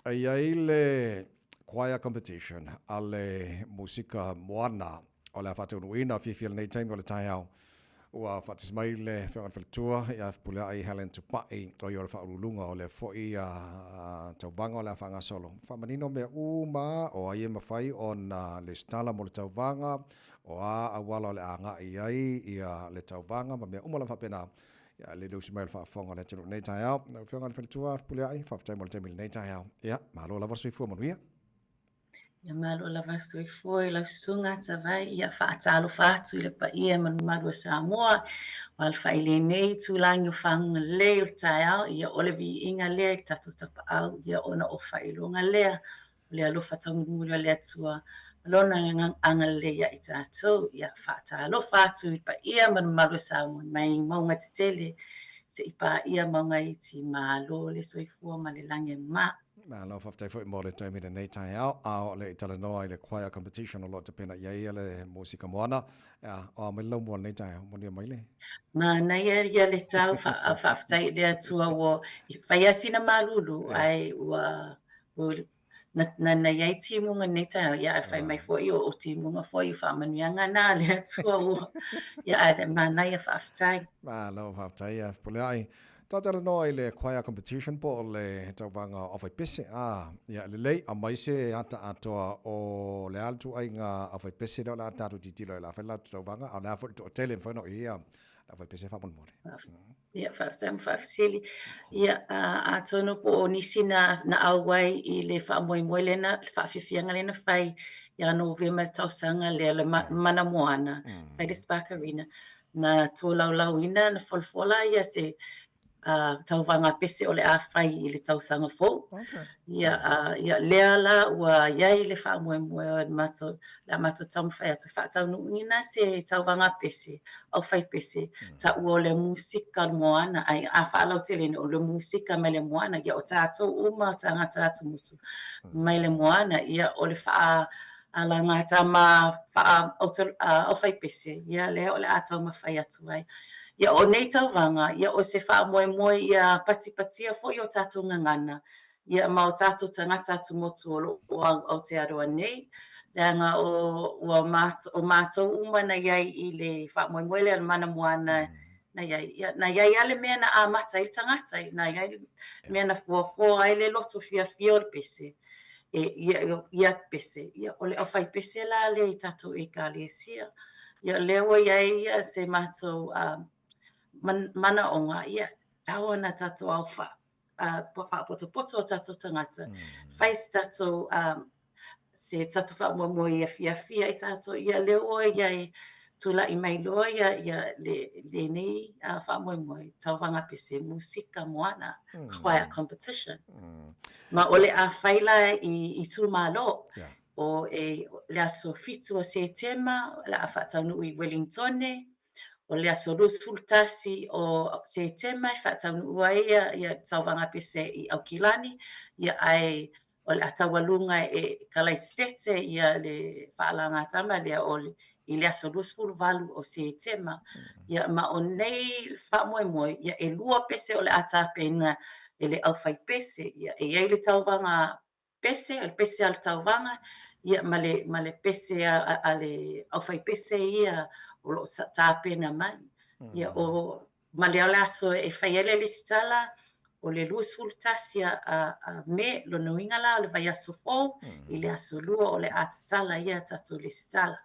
Ai ai le choir competition ale musika moana o le whātau nuina whiwhia nei taimi o le tai au. Ua whatismai le whengan whalitua ia pulea ai Helen Tupai o i o le whaurulunga o le fwoi a tauvanga o le whanga solo. Whamanino mea uma o ai e mawhai o na le stala mo le tauvanga o a awala o le anga i ai ia le tauvanga ma mea uma la whapena ia le lusi mai le whaafonga le tunu nei tai au. Na whengan whalitua pulea ai whaftai mo le taimi nei tai au. Ia, mahalo la warsui fua manuia. Ia malo lava soifoi lau sunga tawai ia whaatalo whaatu i le pa ia manu marua Samoa wal whaile nei tūlangi o whanga leo tai au ia olevi inga lea i tatu tapa au ia ona o whailonga lea o lea lofa taunumuri o lea tua lona anga lea i tātou ia whaatalo whaatu i pa ia manu marua Samoa mai maunga titele se i pa ia maunga i ti malo le soifua ma le lange maa. Ma lo whaftai fwoi mo le taimi le nei tai au, au le itala noa i le choir competition o lo te pena iai le musika moana, o mai lau mua nei tai au, mo nia mai le. Ma na ia le tau whaftai lea tua o whaia sina malulu ai ua na iai timunga nei tai ia ai whai mai fwoi o timunga fwoi whamanuanga nā lea tua o ia ai ma na ia whaftai. Ma lo whaftai a pule ai. Tātara noa i le choir competition po o le tauvanga o whai pese, ia le lei a mai se ata atoa o le altu ai ngā a whai pese leo la tatu titilo i la whai lau tauvanga, a la whai to tele whano i ia, la whai pese whamun mole. Ia whaftai mo whafsili. Ia a tono po o nisi na auwai i le whaamoemoe lena, whaafewhianga lena whai ia November tausanga lea le mana moana, whai le Spark Arena. Na tō lau ina na wholfola ia se tauvanga pese o le a whai i le tausanga fōu. Ia lea la ua iai le whaamoemoe o la mato tamu whai atu whaatau nuina se tauvanga pese, au whai pese, ta ua o le musika moana, ai a whaalau telene o le musika mai le moana, ia o tātou uma tangata atu mutu mai le moana, ia o le wha alanga tama au whai pese, ia lea o le atau mawhai atu ai. Ia o nei tauvanga, ia o se whaamoemoe ia pati-patia fo i o tātou ngangana. Ia ma o tātou tangata atu motu o Aotearoa nei. Leanga o mātou uma na iai i le whaamoemoe le mana moana na iai ale mea na amata i tangata, na iai mea na fuafua ai le loto fia o le pese. Ia pese, ia o le au whai pese la le i tātou e ka lesia. Ia lewa iai ia se mātou mana o ngā ia taua na tātou au whaapoto o tātou tangata. Whai se tātou se tātou whaamoemoe ia fia i tātou ia leo iai tula i mai loa ia le nei whaamoemoe tauvanga pese musika moana choir competition. Ma ole a whaila i tū malo o le aso fitu o September, le a whaataunu i Wellingtone, o le aso Roosevelt o September, whaataunu ia tauvanga pese i Aukilani, ia ai o le atawalunga e Kalaistete ia le whaalanga tama lea o i le aso Roosevelt valu o September, ia ma o nei whaamoemoe, ia e lua pese o le atapena e le au whai pese, ia e iei le tauvanga pese, le pese al tauvanga, ia ma le pese a le au whai pese ia o lo tāpena mai. Ia o ma le aso e whaiele le sitala o le Roosevelt tasia a me lo nuinga la o le vai aso fōu i le aso lua o le atatala ia tatu le sitala.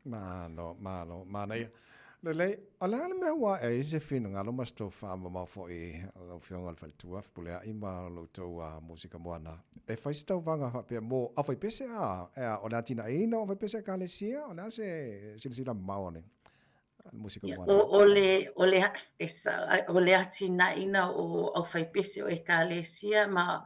Malo, mana ia. Lelei, ala mea wa e se fina ngalo mas tau whaama fo i au whionga le whalitua, pulea ima lo tau musika moana. E whaisi tau wanga hapea mo, a whai pese o le atina eina o whai pese ka le sia, o le ase silasila maone. Musika moana. O le atina ina o au whai pese o e ka le sia, ma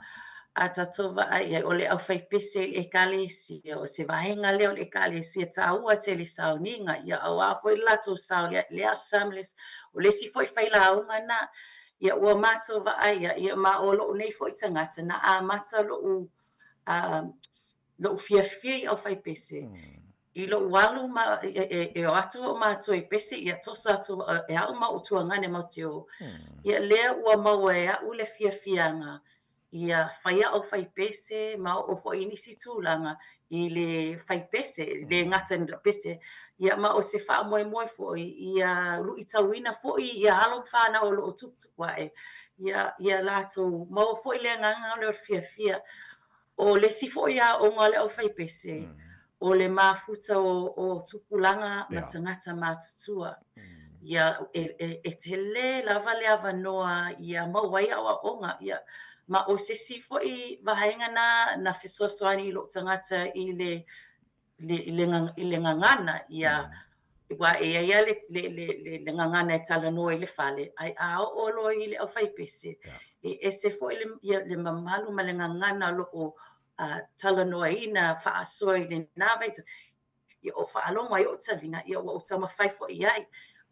a tatova ai o le au whai pese e ka le sia, o se vahenga leo le ka le sia ta ua te le sauninga, ia au a foi lato sau le a samles, o le si foi whai launga na, ia ua matova ai, ia ma o lo nei foi tangata, na a mata lo fia i au whai pese. I lo walu ma e o atu o mātou e pese, ia tosa atu e au ma o tuangane ma te o. Ia lea ua mau e au le fianga. ia whaia o whai pese ma o fo inisi tūlanga i le whai pese, le ngata ni pese, ia ma o se wha moe moe fo ia lu i tauina fo ia halong whana o lo o tuk wae, ia lātou ma o fo i le nganga o le fia fia, o le si fo ia o ngale o whai pese, o le mafuta o tupulanga ma tangata mātutua. Ia e tele lava le avanoa ia mauai au onga ia ma o se si fo i vahenga na fesoasoani lo tangata i le ngangana ia wa e ia le ngangana e tala noa i le fale ai a o lo i le au whai pese e se fo i le mamalu ma le ngangana lo o tala noa ina whaasoa i le nawe ia o whaalonga i o talinga ia o tama whai fo i ai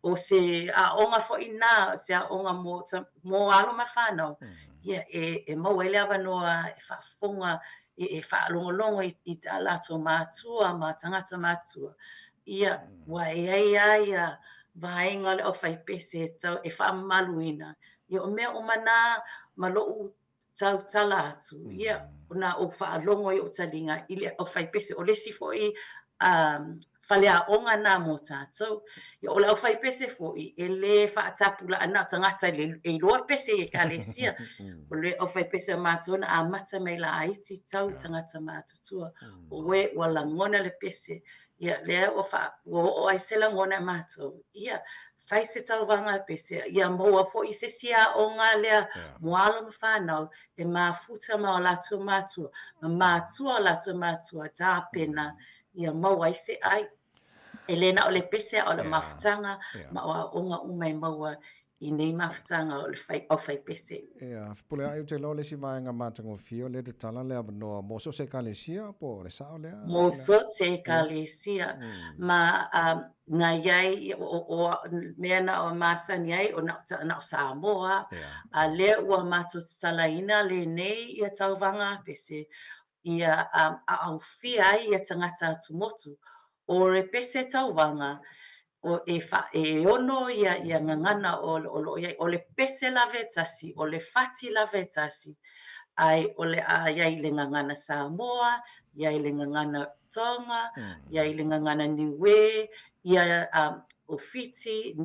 o se aonga fo ina se aonga mo alo ma whanau ia e mau ele avanoa e whaafonga e whaalongolongo i ta lato mātua ma tangata mātua ia wa e ia vaenga le o whai pese e whaamaluina ia o mea o mana ma loo tau tala atu ia na o whaalongo i o talinga i le o whai pese o lesi fo i falea onga na mo tātou. Ia o le au whai pese fōi, e le whaatapula ana tangata e loa pese e ka le sia. O le au whai pese mātou na a mata mei la aiti tau tangata mātutua. O we o la ngona le pese. Ia lea o ai se la ngona mātou. Ia whai se tau vanga pese. Ia moa fōi se sia o ngā lea moalo ma whanau e mafuta ma o lātua mātua. Ma mātua o lātua mātua tā pena. Ia maua i se ai. Elena o le pese o le mafutanga ma o onga umai maua i nei mafutanga o le whai pese. Ia, pule ai te lo le si vaenga mātango fio le te tala le avanoa moso se ka le sia po le sao lea? Moso se ka le sia. Ma nga iai o mea na o masani ai o na o Samoa a le ua mātou talaina le nei ia tauvanga pese ia au fia ai ia tangata atu motu. O re pese tauwanga, o e ono ia ngangana o le pese la vetasi, o le fati la vetasi, ai o le iai le ngangana Samoa, iai le ngangana Tonga, iai le ngangana Niue, ia o Fiti,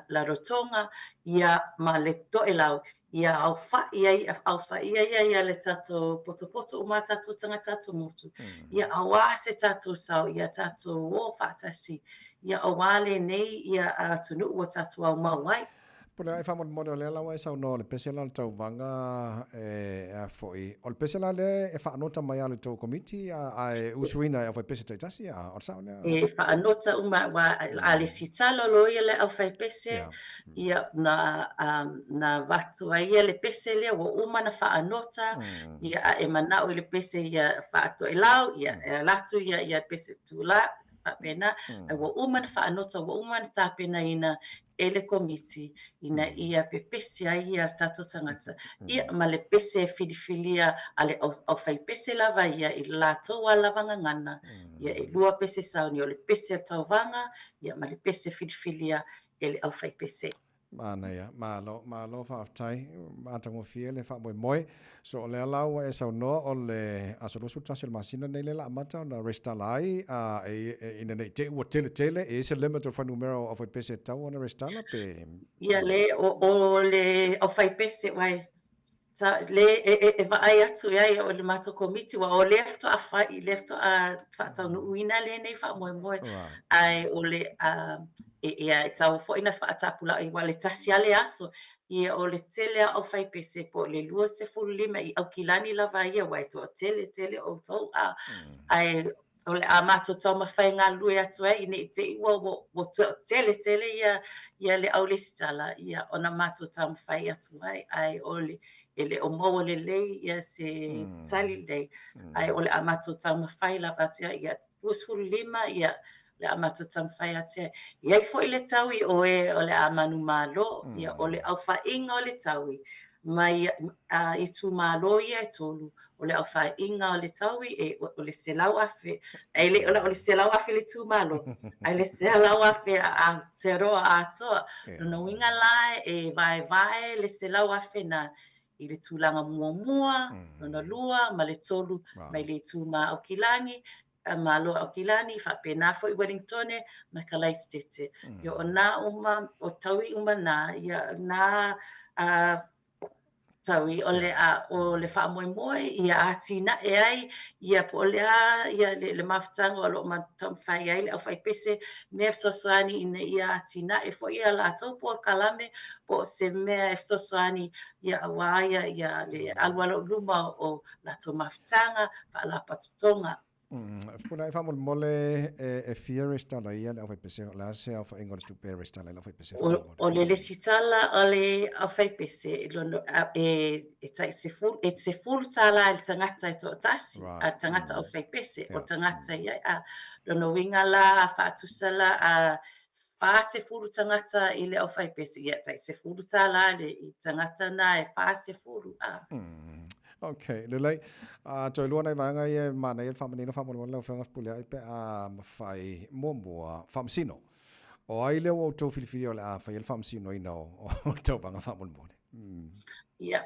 la Rotonga, ia ma le toelau, ia au ia le tato poto uma tato tanga tato motu. Ia awa se tato sau, ia tato o fatasi. Ia awale nei ia tunu o tato au mauai. Pule ai whamon mono le lawa e sau no le pesela le tau vanga a foi. O le pesela le e whaanota mai ale tau komiti a e usuina e whai pese taitasi a o sao lea? E whaanota uma wa ale sitalo lo ia le au whai pese. Ia na watu ai ia le pese lea wa uma na whaanota. Ia e manao i le pese ia whaato e lau. Ia e latu ia pese tu la. Pena wa uma na whaanota wa uma na tāpena ina ele komiti ina ia pepese ai ia tato tangata. Ia ma le pese filifilia ale au whai pese lava ia i lato wa lavanga ngana. Ia e lua pese sauni o le pese tauwanga, ia ma le pese filifilia ele au whai pese. Mana ia, malo whaaftai, mātango fia le wha moe. So le alau e sau noa o le asolosu tasel masina nei le la amata na restalai ina nei te ua tele e se limit o whanumero o whai pese tau ona restala pe... Ia le o le au whai pese wai. Le e vai atu ia o le mato komiti wa o lefto a whaatau no uina le nei wha moe ai o le e tau fo ina whaatapula i wale tasiale aso ia o le tele au whai pese po le lua se fulima i au kilani lava ia wai to tele o tau ai o le a mato tau mawhai ngā lue atu ai nei te iwa o tele ia le au le sitala ia ona mato tau mawhai atu ai o le ele o mau le lei ia se tali lei ai o le amato tau mawhai lava tia ia usfulu lima ia le amato tau mawhai atia ia i fo i le taui o le amanu malo ia o le au whainga o le taui mai i tu malo ia e tolu o le au whainga o le taui o le selau afe o le selau afe le tu malo ai le selau afe a te roa a toa no winga lai e vai le selau afe na i le tūlanga mua lona lua ma le tolu mai le tū ma Aukilangi ma lo Aukilani whapena fo i Wellingtone ma Kalaistete. Ia o nā uma o taui uma nā ia nā taui o le o le whaamoemoe ia a tina e ai ia po le a ia le mawhtanga o lo ma tamwhai ai le au whaipese mea fsosoani ina ia a tina e fo ia la tau po kalame po se mea fsosoani ia awaia ia le alualo luma o la tau mawhtanga pa la patutonga. Puna e whamol mole e fia restala ia le au whaipese o la se au whaingo le tupe restala le au whaipese. O le sitala o le au whaipese e tai se fulu tala le tangata e to tasi a tangata au whaipese o tangata ia a lono winga la a whaatusala a wha se fulu tangata i le au whaipese ia tai se fulu tala le i tangata na e wha se fulu a. Okay, le lai toi luana i vanga ia mana ia whamanina whamanina lau whanga pulea i pe a mawhai mua whamasino. O ai leo o tau whiliwhiri o le a whai il whamasino i nao o tau vanga whamanina. Ia,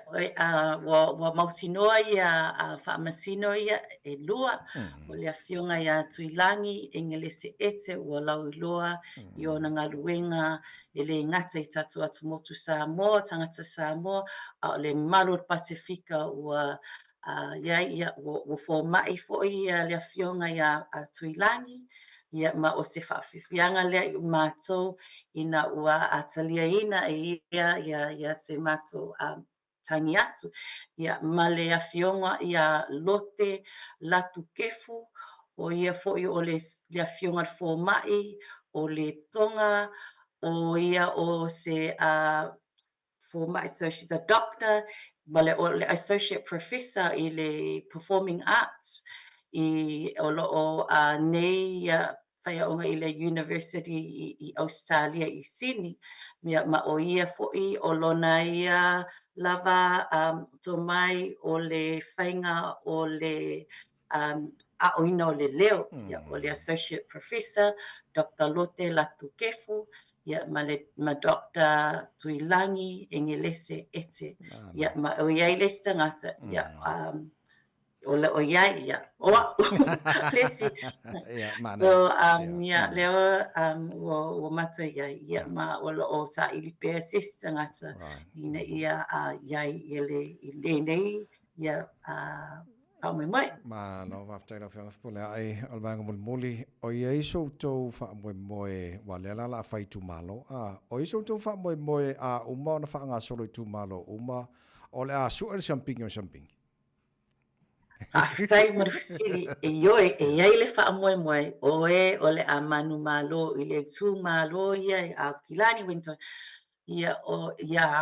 wa mausinoa ia a whaamasino ia e lua, o le awhionga ia tuilangi, engelese ete, ua lau i loa, i ona ngā luenga, e le ngata i tatu atu motu Samoa, tangata Samoa, a o le malu Pasifika, ua ia, ua fo mai fo ia le awhionga ia a tuilangi, ia ma o se whawhiwhianga lea i mātou, ina ua atalia ina e ia se mātou tangi atu, ia ma le awhionga ia lote latu kefu, o ia fo'i o le awhionga fo mai, o le tonga, o ia o se fo mai, so she's a doctor, ma le associate professor i le performing arts, i o lo nei whaia onga i le university i Australia i Sydney, ma o ia fo'i o lona ia lava to mai o le whainga o le a oina o le leo, o le associate professor, Dr. Lote Latukefu, ma Dr. Tuilangi Engelese Ete, ma o iai le tangata, o iai, oa, lesi. So, leo, o mato iai, ma o sa ilipea sesi tangata, ina ia iai i nei, ia, mai. Ma no waftaila whianga whapolea ai o le vanga muli o ia iso tau whaamoe wa lela la whai tu malo o iso tau whaamoe a uma ona whaanga solo i tu malo uma o le a sua le sampingi o sampingi. Aftai marfisili e iai le whaamoe o le a manu malo i le tu malo ia a Kilani Winter ia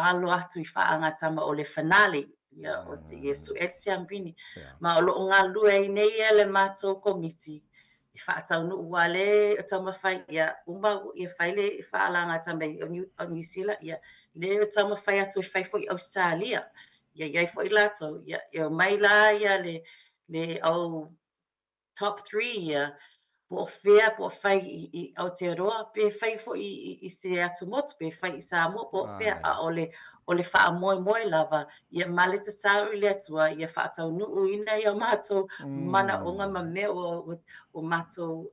alo atu i whaanga tama o le finale ia o te Yesu Sampini ma o lo ngā lua i nei le mātou komiti i whaatau nu uale o tama whai ia uma i whaile i whaalanga tama o New Zealand ia le o tama whai atu i whai fo i Australia ia iai fo i lato ia mai la ia le au top 3 ia po whai i Aotearoa, pe whai fo i se atu motu, pe whai i Samoa, po whea a o le wha moe lava, ia male ta tau i le atua, ia wha tau nuu ina ia mātou mana o ngā mame o mātou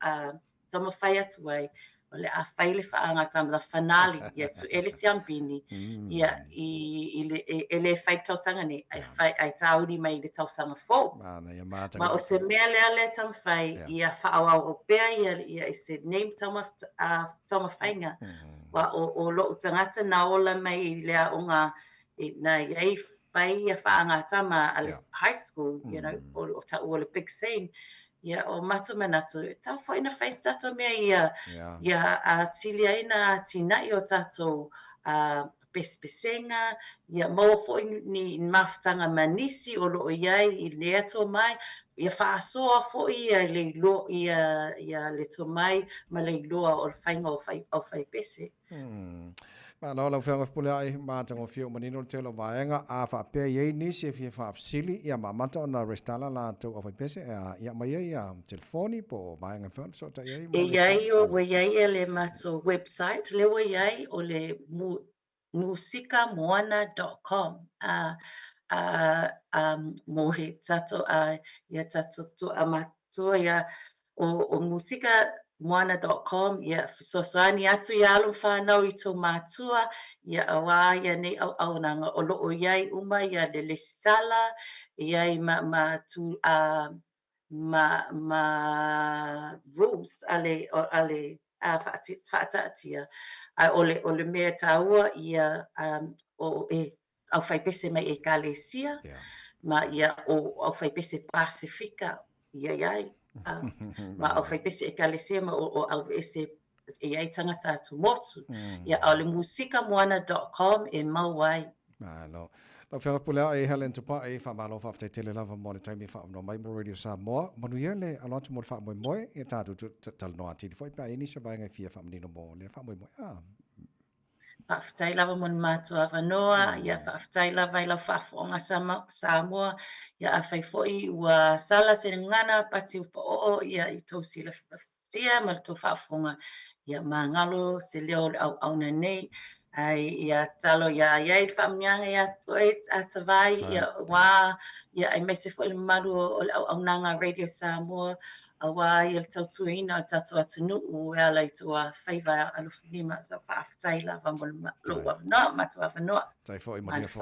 tama whai atu ai, o le a whai le wha anga tama la whanali, ia su ele Sampini, ia i le whai tausanga ni, ai tauri mai le tausanga fō. Ma o se mea lea le tam whai, ia whaawau o pea ia i se name tama whainga, wa o lo tangata na ola mai i lea o ngā, na iai whai ia whaanga tama a high school, you know, o ta ua le big scene, ia o mato manatu, tau whai na whai stato mea ia a tili aina tinai o tato pespesenga, ia mau fo ni maftanga manisi o lo iai i lea to mai, ia whaasoa fo ia le lo ia le to mai ma le loa o whainga o whai pese. Ma no la whanga whapulea ai mātango whio manino te lo vaenga a whapea iei nisi e whia whaafsili ia mamata o na restala la tau o whai pese ia mai ia telefoni po vaenga whanga sota iei. E iai o we iai e le mato website, le we iai o le musikamoana.com. mo he tato ia tato tu matua ia o musika moana.com ia fesoasoani atu ia alo whanau i tō mātua ia awa ia nei au nanga o loo iai uma ia le lesitala iai ma tu ma rules ale whaataatia a ole mea taua ia o au whaipese mai e Kalesia ma ia o au whaipese Pasifika ia iai ma au whaipese e Kalesia ma o au ese e ai tangata atu motu ia au le musikamoana.com e mauai no whanga pulea e Helen Tupa e whamalo whaftai tele lava mone taimi whamano mai mo Radio Samoa manu ia le alontu mo whamoe moe e tātu tal noa tiri fwoi pa e nisa vai ngai fia whamanino mo le whamoe moe whaftai lava mon mātua whanoa, ia whaftai lava i lau whafonga Samoa, ia a whaifoi ua sala se ngana pati upa o, ia i tau sila sia ma tau whafonga, ia ma ngalo se leo au nei, ai ia talo ia iai whamnianga ia koe a tawai, ia wā, ia ai mese fo le maru o au nanga Radio Samoa, a wā ia le tautuina o tatu atu nuu e ala i tua whaiva alufinima sa whaaftai lava mo lo wavanoa, matu wavanoa. Tai fo i mania fo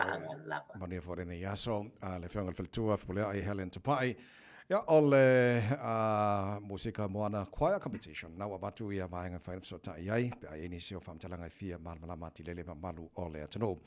rene iaso, le whianga le whaltua whapulea ai Helen Tupai, ia o le musika moana choir competition, nau a batu ia maenga whainga so tai ai, pe ai enisi o whamtalanga i fia malmalama ti lele malu o le atano.